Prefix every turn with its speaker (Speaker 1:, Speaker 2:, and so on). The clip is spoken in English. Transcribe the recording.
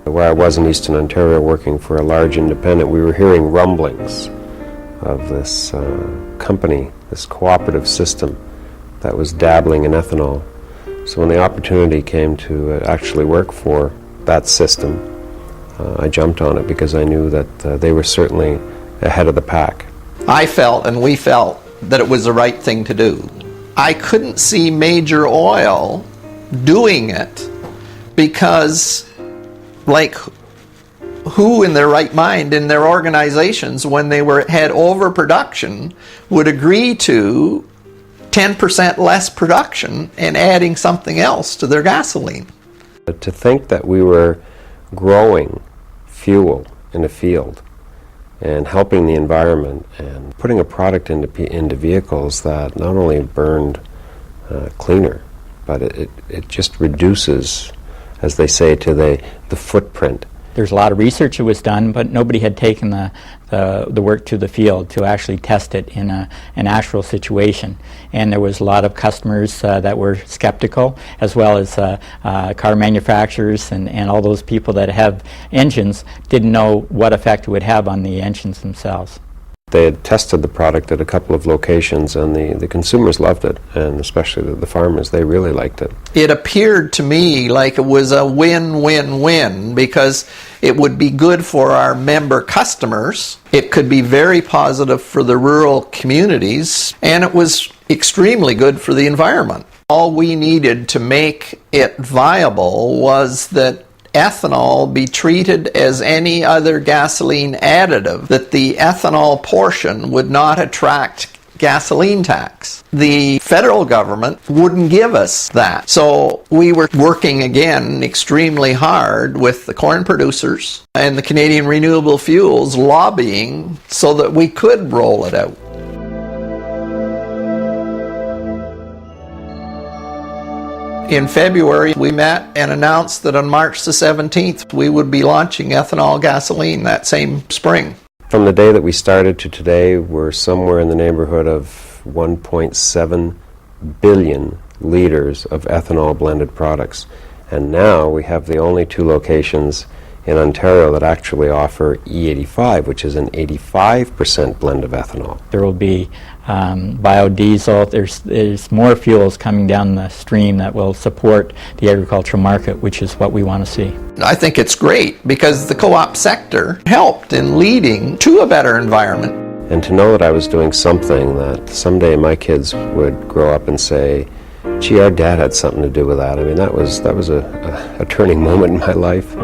Speaker 1: Where I was in Eastern Ontario working for a large independent, we were hearing rumblings of this company, this cooperative system that was dabbling in ethanol. So when the opportunity came to actually work for that system, I jumped on it because I knew that they were certainly ahead of the pack.
Speaker 2: I felt, and we felt, that it was the right thing to do. I couldn't see Major Oil doing it because, like, who in their right mind in their organizations, when they had overproduction, would agree to 10% less production and adding something else to their gasoline?
Speaker 1: To think that we were growing fuel in a field and helping the environment and putting a product into vehicles that not only burned cleaner, but it just reduces, as they say, to the footprint.
Speaker 3: There's a lot of research that was done, but nobody had taken the work to the field to actually test it in an actual situation. And there was a lot of customers that were skeptical, as well as car manufacturers and all those people that have engines didn't know what effect it would have on the engines themselves.
Speaker 1: They had tested the product at a couple of locations, and the consumers loved it, and especially the farmers, they really liked it.
Speaker 2: It appeared to me like it was a win-win-win because it would be good for our member customers, it could be very positive for the rural communities, and it was extremely good for the environment. All we needed to make it viable was that ethanol be treated as any other gasoline additive, that the ethanol portion would not attract gasoline tax. The federal government wouldn't give us that. So we were working again extremely hard with the corn producers and the Canadian Renewable Fuels lobbying so that we could roll it out. In February, we met and announced that on March the 17th, we would be launching ethanol gasoline that same spring.
Speaker 1: From the day that we started to today, we're somewhere in the neighborhood of 1.7 billion liters of ethanol-blended products. And now we have the only 2 locations in Ontario that actually offer E85, which is an 85% blend of ethanol.
Speaker 3: There will be biodiesel. There's more fuels coming down the stream that will support the agricultural market, which is what we want to see.
Speaker 2: I think it's great because the co-op sector helped in leading to a better environment.
Speaker 1: And to know that I was doing something that someday my kids would grow up and say, gee, our dad had something to do with that. I mean, that was a turning moment in my life.